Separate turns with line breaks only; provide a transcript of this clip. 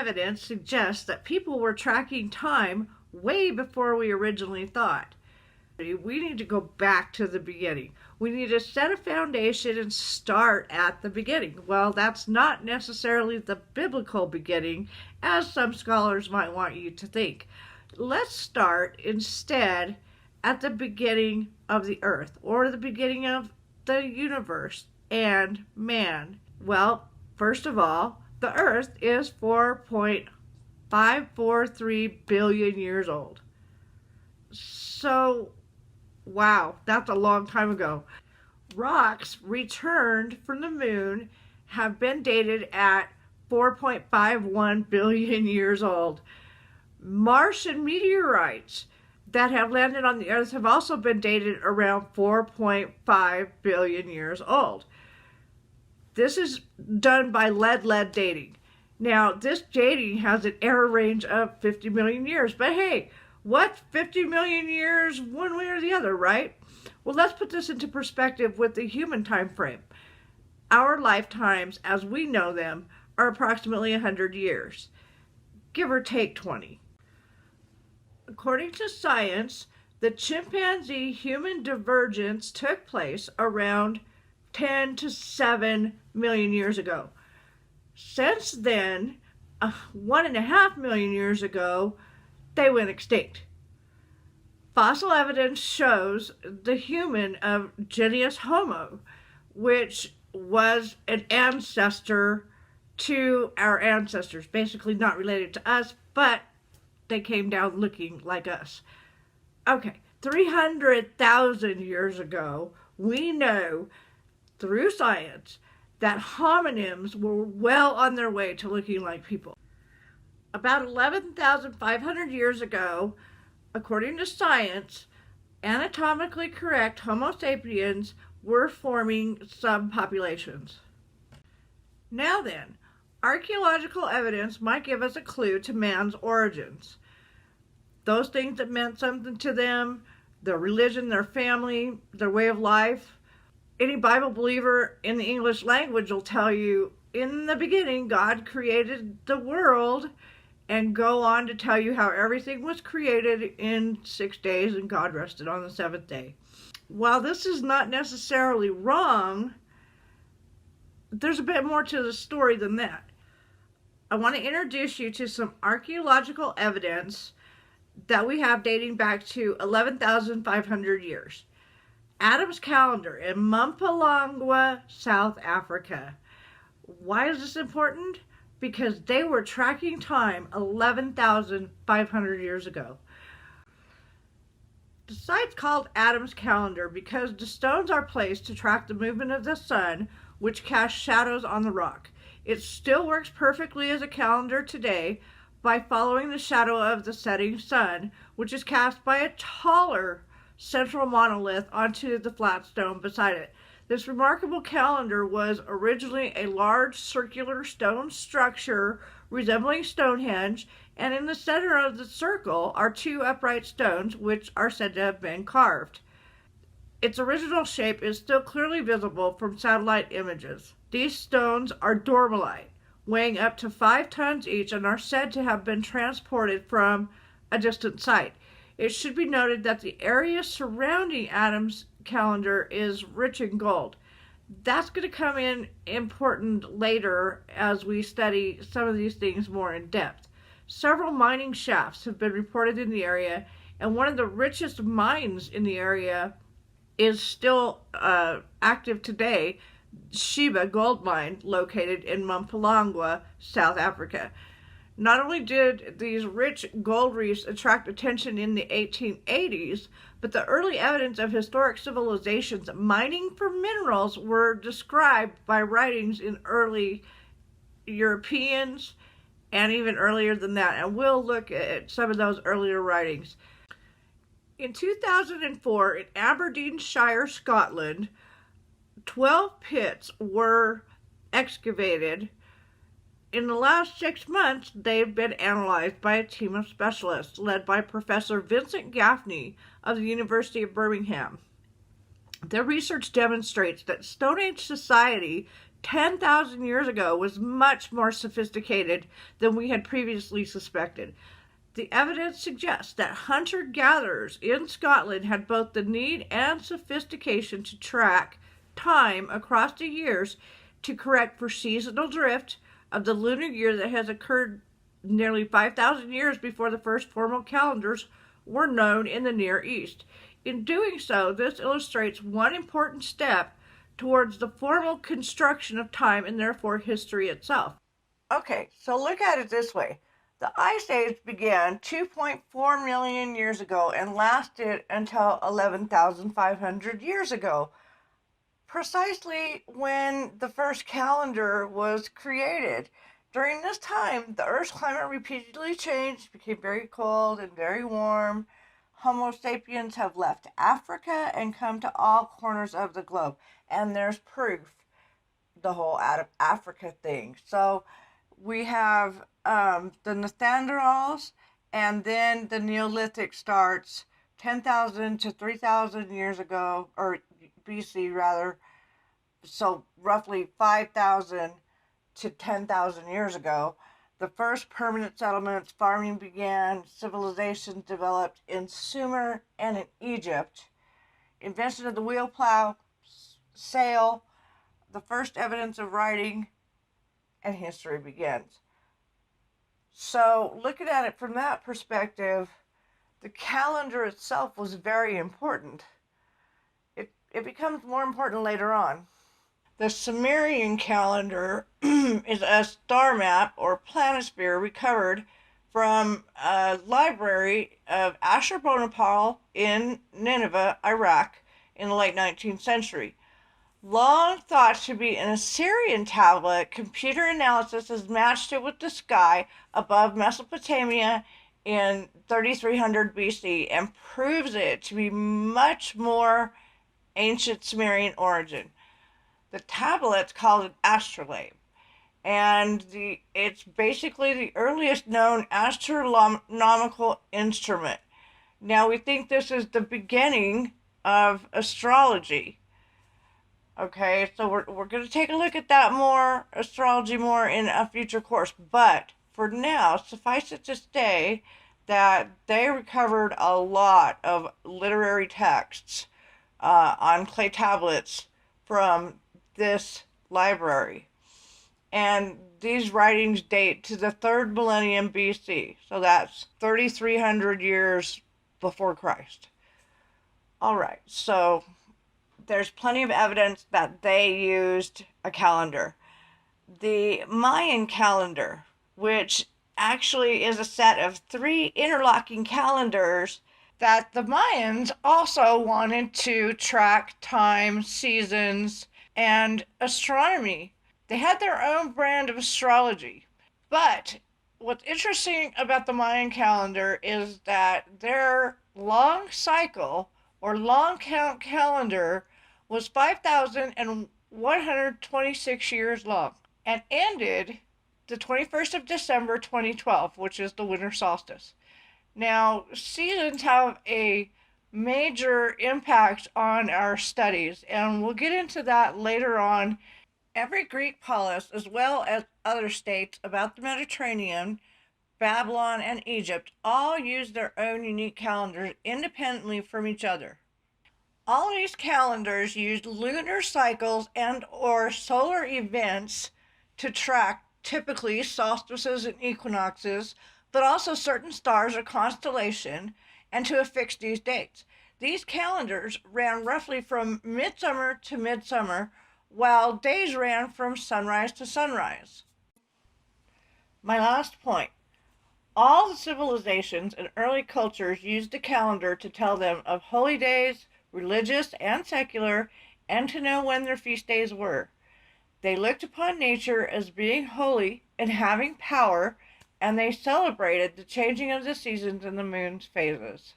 evidence suggests that people were tracking time way before we originally thought. We need to go back to the beginning. We need to set a foundation and start at the beginning. Well, that's not necessarily the biblical beginning, as some scholars might want you to think. Let's start instead at the beginning of the earth, or the beginning of the universe and man. Well, first of all, the earth is 4.543 billion years old. So, wow, that's a long time ago. Rocks returned from the moon have been dated at 4.51 billion years old. Martian meteorites that have landed on the earth have also been dated around 4.5 billion years old. This is done by lead dating. Now, this dating has an error range of 50 million years, but hey, what's 50 million years one way or the other, right? Well, let's put this into perspective with the human time frame. Our lifetimes, as we know them, are approximately 100 years, give or take 20. According to science, the chimpanzee-human divergence took place around 10 to 7 million years ago. Since then, 1.5 million years ago, they went extinct. Fossil evidence shows the human of genus Homo, which was an ancestor to our ancestors, basically not related to us, but they came down looking like us. Okay, 300,000 years ago, we know through science that homonyms were well on their way to looking like people. About 11,500 years ago, according to science, anatomically correct Homo sapiens were forming subpopulations. Now then, archaeological evidence might give us a clue to man's origins. Those things that meant something to them, their religion, their family, their way of life. Any Bible believer in the English language will tell you, in the beginning, God created the world, and go on to tell you how everything was created in 6 days and God rested on the seventh day. While this is not necessarily wrong, there's a bit more to the story than that. I want to introduce you to some archaeological evidence that we have dating back to 11,500 years. Adam's calendar in Mpumalanga, South Africa. Why is this important? Because they were tracking time 11,500 years ago. The site's called Adam's calendar because the stones are placed to track the movement of the sun, which casts shadows on the rock. It still works perfectly as a calendar today by following the shadow of the setting sun, which is cast by a taller central monolith onto the flat stone beside it. This remarkable calendar was originally a large circular stone structure resembling Stonehenge, and in the center of the circle are two upright stones which are said to have been carved. Its original shape is still clearly visible from satellite images. These stones are dormalite, weighing up to 5 tons each, and are said to have been transported from a distant site. It should be noted that the area surrounding Adam's calendar is rich in gold. That's going to come in important later as we study some of these things more in depth. Several mining shafts have been reported in the area, and one of the richest mines in the area is still active today, Sheba Gold Mine, located in Mpumalanga, South Africa. Not only did these rich gold reefs attract attention in the 1880s, but the early evidence of historic civilizations mining for minerals were described by writings in early Europeans and even earlier than that. And we'll look at some of those earlier writings. In 2004, in Aberdeenshire, Scotland, 12 pits were excavated. In the last 6 months, they've been analyzed by a team of specialists led by Professor Vincent Gaffney of the University of Birmingham. Their research demonstrates that Stone Age society 10,000 years ago was much more sophisticated than we had previously suspected. The evidence suggests that hunter gatherers in Scotland had both the need and sophistication to track time across the years to correct for seasonal drift of the lunar year that has occurred nearly 5,000 years before the first formal calendars were known in the Near East. In doing so, this illustrates one important step towards the formal construction of time and therefore history itself. Okay, so look at it this way. The Ice Age began 2.4 million years ago and lasted until 11,500 years ago, precisely when the first calendar was created. During this time, the Earth's climate repeatedly changed, became very cold and very warm. Homo sapiens have left Africa and come to all corners of the globe. And there's proof, the whole out of Africa thing. So we have the Neanderthals, and then the Neolithic starts 10,000 to 3,000 years ago, or BC rather. So roughly 5,000 to 10,000 years ago. The first permanent settlements, farming began, civilization developed in Sumer and in Egypt. Invention of the wheel plow, sail, the first evidence of writing, and history begins. So, looking at it from that perspective, the calendar itself was very important. It becomes more important later on. The Sumerian calendar is a star map or planisphere recovered from a library of Ashurbanipal in Nineveh, Iraq, in the late 19th century. Long thought to be an Assyrian tablet, computer analysis has matched it with the sky above Mesopotamia in 3300 BC and proves it to be much more ancient Sumerian origin. The tablet's called an astrolabe, and it's basically the earliest known astronomical instrument. Now, we think this is the beginning of astrology. Okay, so we're going to take a look at that more, astrology more, in a future course. But for now, suffice it to say that they recovered a lot of literary texts on clay tablets from this library. And these writings date to the 3rd millennium BC. So that's 3,300 years before Christ. All right, so there's plenty of evidence that they used a calendar. The Mayan calendar, which actually is a set of 3 interlocking calendars that the Mayans also wanted to track time, seasons, and astronomy. They had their own brand of astrology. But what's interesting about the Mayan calendar is that their long cycle or long count calendar was 5,126 years long and ended the 21st of December 2012, which is the winter solstice. Now, seasons have a major impact on our studies, and we'll get into that later on. Every Greek polis, as well as other states about the Mediterranean, Babylon, and Egypt, all use their own unique calendars independently from each other. All these calendars use lunar cycles and or solar events to track typically solstices and equinoxes, but also certain stars or constellation, and to affix these dates. These calendars ran roughly from midsummer to midsummer, while days ran from sunrise to sunrise. My last point. All the civilizations and early cultures used the calendar to tell them of holy days, religious and secular, and to know when their feast days were. They looked upon nature as being holy and having power, and they celebrated the changing of the seasons and the moon's phases.